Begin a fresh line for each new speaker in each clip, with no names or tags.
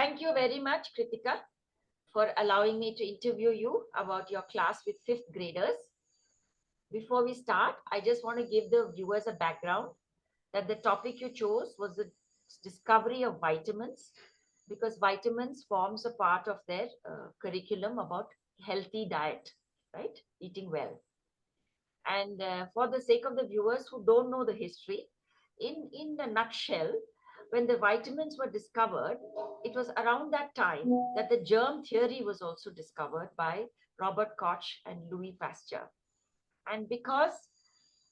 Thank you very much, Kritika, for allowing me to interview you about your class with fifth graders. Before we start, I just want to give the viewers a background that the topic you chose was the discovery of vitamins, because vitamins forms a part of their curriculum about healthy diet, right? Eating well. And for the sake of the viewers who don't know the history, in the nutshell, when the vitamins were discovered, it was around that time that the germ theory was also discovered by Robert Koch and Louis Pasteur. And because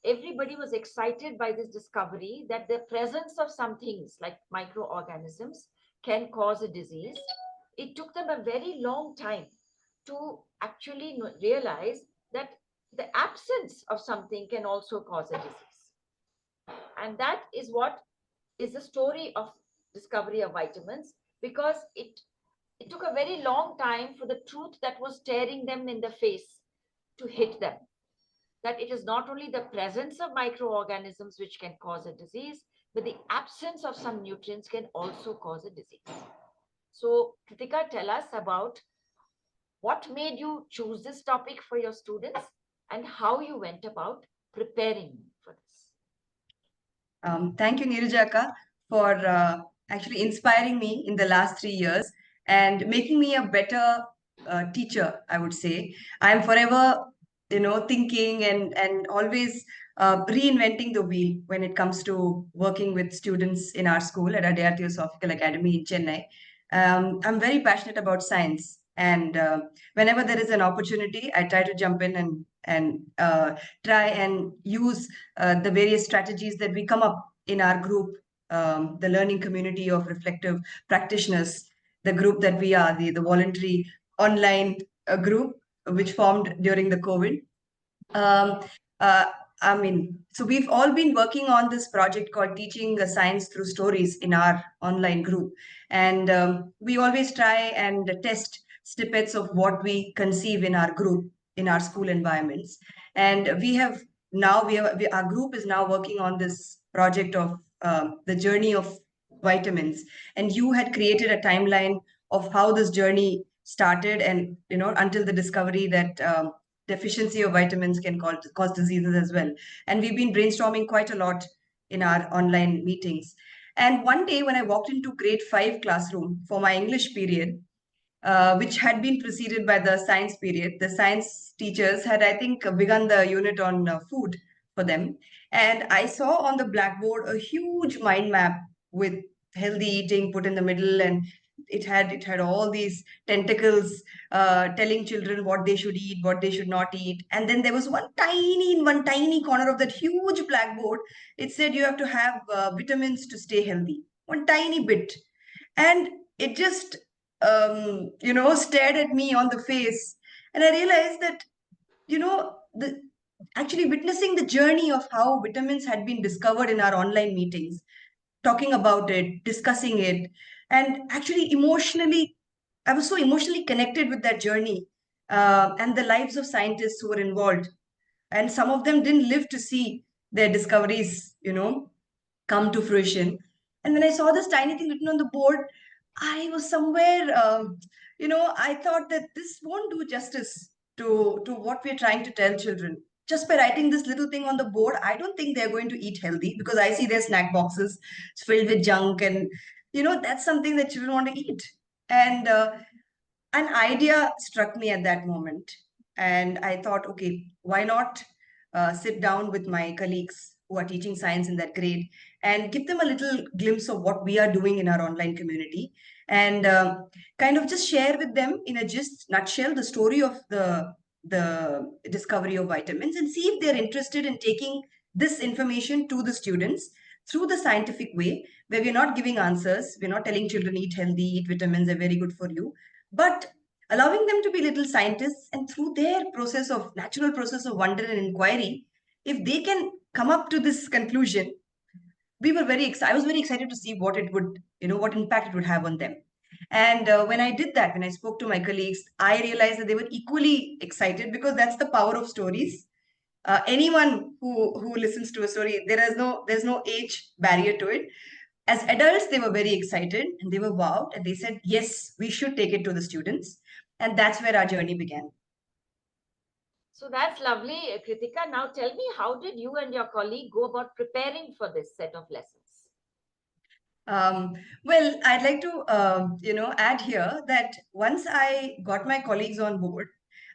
everybody was excited by this discovery that the presence of some things like microorganisms can cause a disease, it took them a very long time to actually realize that the absence of something can also cause a disease. And that is what is the story of discovery of vitamins, because it took a very long time for the truth that was staring them in the face to hit them, that it is not only the presence of microorganisms which can cause a disease, but the absence of some nutrients can also cause a disease. So Kritika, tell us about what made you choose this topic for your students and how you went about preparing for this.
Thank you, Nirujaka, for actually inspiring me in the last 3 years and making me a better teacher, I would say. I'm forever, thinking and always reinventing the wheel when it comes to working with students in our school at Adyar Theosophical Academy in Chennai. I'm very passionate about science, and whenever there is an opportunity, I try to jump in and try and use the various strategies that we come up in our group, the learning community of reflective practitioners, the group that we are, the voluntary online group which formed during the COVID. Um, uh, so we've all been working on this project called Teaching Science Through Stories in our online group. And we always try and test snippets of what we conceive in our group, in our school environments. And our group is now working on this project of the journey of vitamins. And you had created a timeline of how this journey started, and until the discovery that deficiency of vitamins can cause diseases as well. And we've been brainstorming quite a lot in our online meetings. And one day when I walked into grade 5 classroom for my English period, which had been preceded by the science period, the science teachers had, I think, begun the unit on food for them. And I saw on the blackboard a huge mind map with healthy eating put in the middle, and it had all these tentacles telling children what they should eat, what they should not eat. And then there was in one tiny corner of that huge blackboard, it said you have to have vitamins to stay healthy. One tiny bit. And it just stared at me on the face. And I realized that, actually witnessing the journey of how vitamins had been discovered in our online meetings, talking about it, discussing it, and actually I was so emotionally connected with that journey and the lives of scientists who were involved. And some of them didn't live to see their discoveries, come to fruition. And when I saw this tiny thing written on the board, I was somewhere, I thought that this won't do justice to what we're trying to tell children. Just by writing this little thing on the board, I don't think they're going to eat healthy, because I see their snack boxes filled with junk, and that's something that children want to eat. And an idea struck me at that moment, and I thought, okay, why not sit down with my colleagues who are teaching science in that grade and give them a little glimpse of what we are doing in our online community, and kind of just share with them in a just nutshell the story of the discovery of vitamins, and see if they're interested in taking this information to the students through the scientific way, where we're not giving answers, we're not telling children eat healthy, eat vitamins, they're very good for you, but allowing them to be little scientists, and through their natural process of wonder and inquiry, if they can come up to this conclusion, I was very excited to see what it would, what impact it would have on them. And when I did that, when I spoke to my colleagues, I realized that they were equally excited, because that's the power of stories. Anyone who listens to a story, there's no age barrier to it. As adults, they were very excited and they were wowed and they said, yes, we should take it to the students. And that's where our journey began.
So that's lovely, Kritika. Now tell me, how did you and your colleague go about preparing for this set of lessons?
Well, I'd like to, add here that once I got my colleagues on board,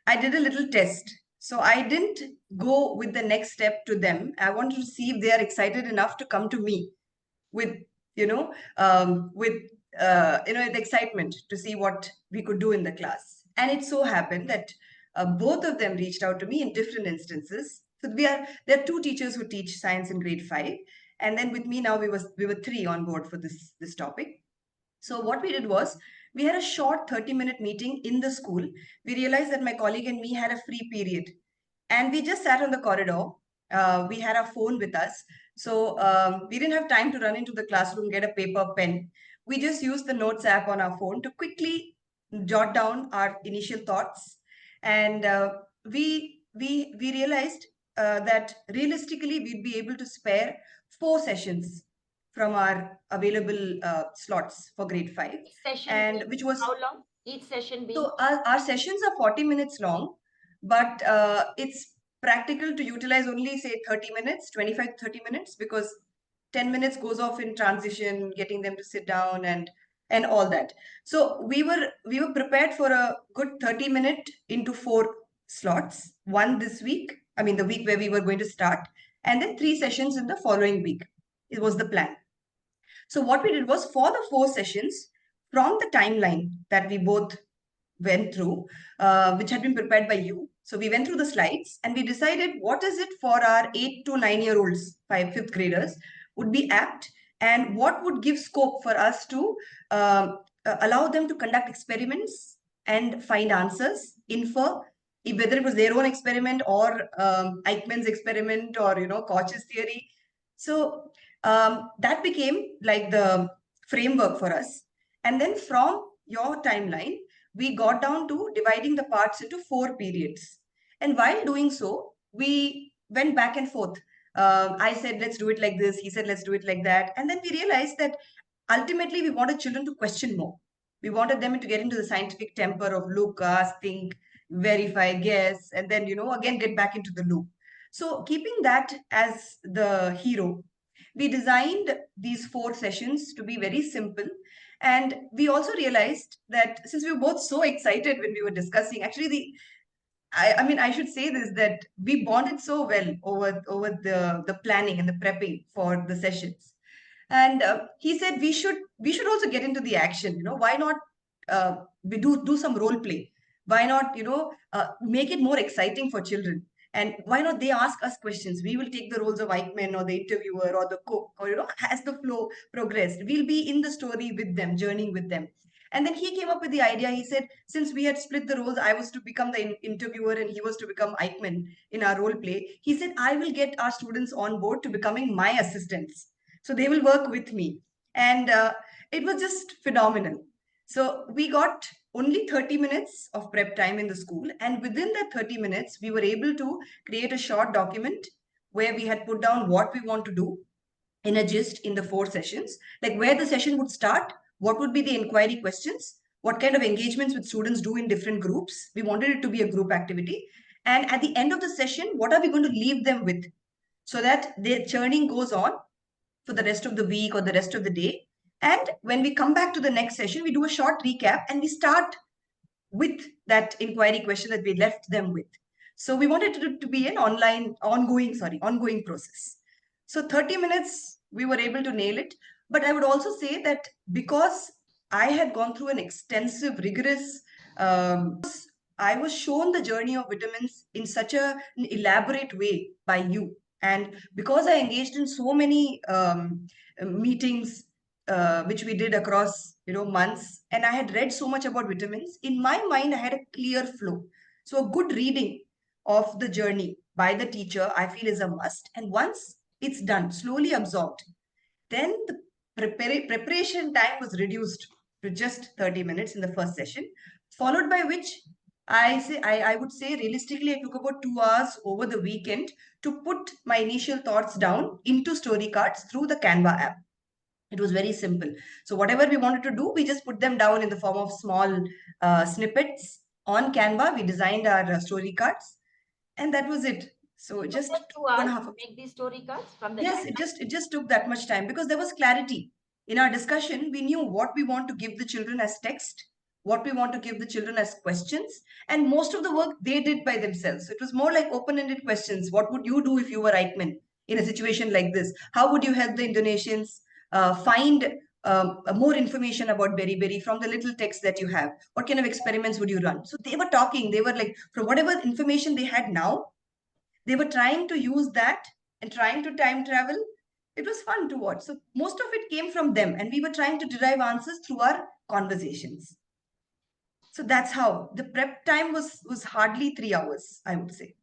I did a little test. So I didn't go with the next step to them. I wanted to see if they are excited enough to come to me with, with the excitement to see what we could do in the class. And it so happened that both of them reached out to me in different instances. So there are two teachers who teach science in grade 5, and then with me now we were three on board for this topic. So what we did was we had a short 30-minute meeting in the school. We realized that my colleague and me had a free period, and we just sat on the corridor. We had our phone with us, so we didn't have time to run into the classroom, get a paper, pen. We just used the notes app on our phone to quickly jot down our initial thoughts, and we realized that realistically we'd be able to spare 4 sessions from our available slots for grade 5,
Each session
and
being
which was
how long? Each session being
so our sessions are 40 minutes long, but it's practical to utilize only say 30 minutes, 25 to 30 minutes, because 10 minutes goes off in transition, getting them to sit down and all that. So we were prepared for a good 30-minute into 4 slots, one this week, I mean the week where we were going to start, and then 3 sessions in the following week. It was the plan. So what we did was for the 4 sessions, from the timeline that we both went through, which had been prepared by you. So we went through the slides and we decided what is it for our 8 to 9-year-olds, fifth graders, would be apt, and what would give scope for us to allow them to conduct experiments and find answers, infer, whether it was their own experiment or Eichmann's experiment or Koch's theory. So that became like the framework for us. And then from your timeline, we got down to dividing the parts into 4 periods. And while doing so, we went back and forth. I said, let's do it like this. He said, let's do it like that. And then we realized that ultimately we wanted children to question more. We wanted them to get into the scientific temper of look, ask, think, verify, guess, and then, again, get back into the loop. So keeping that as the hero, we designed these 4 sessions to be very simple. And we also realized that since we were both so excited when we were discussing, actually, I mean, I should say this, that we bonded so well over the planning and the prepping for the sessions. And he said we should also get into the action. Why not we do some role play? Why not make it more exciting for children? And why not they ask us questions? We will take the roles of Eichmann or the interviewer or the cook, or as the flow progressed, we'll be in the story with them, journeying with them. And then he came up with the idea. He said, since we had split the roles, I was to become the interviewer and he was to become Eichmann in our role play. He said, I will get our students on board to becoming my assistants. So they will work with me. And it was just phenomenal. So we got only 30 minutes of prep time in the school. And within that 30 minutes, we were able to create a short document where we had put down what we want to do in a gist in the 4 sessions, like where the session would start, what would be the inquiry questions, what kind of engagements would students do in different groups. We wanted it to be a group activity. And at the end of the session, what are we going to leave them with so that their churning goes on for the rest of the week or the rest of the day. And when we come back to the next session, we do a short recap and we start with that inquiry question that we left them with. So we wanted it to be an ongoing process. So 30 minutes, we were able to nail it. But I would also say that because I had gone through an extensive, rigorous, I was shown the journey of vitamins in such an elaborate way by you. And because I engaged in so many meetings, which we did across months, and I had read so much about vitamins, in my mind I had a clear flow. So a good reading of the journey by the teacher, I feel, is a must. And once it's done, slowly absorbed, then the preparation time was reduced to just 30 minutes in the first session, followed by which I would say realistically I took about 2 hours over the weekend to put my initial thoughts down into story cards through the Canva app. It was very simple. So whatever we wanted to do, we just put them down in the form of small snippets on Canva. We designed our story cards, and that was it. So
Took
just
them
1.5
2 hours
hours.
to make these story cards from the
Yes, it just took that much time because there was clarity. In our discussion, we knew what we want to give the children as text, what we want to give the children as questions, and most of the work they did by themselves. So it was more like open-ended questions. What would you do if you were Eichmann in a situation like this? How would you help the Indonesians find more information about Beriberi from the little text that you have? What kind of experiments would you run? So they were talking, they were like, from whatever information they had now, they were trying to use that and trying to time travel. It was fun to watch. So most of it came from them, and we were trying to derive answers through our conversations. So that's how the prep time was hardly 3 hours, I would say.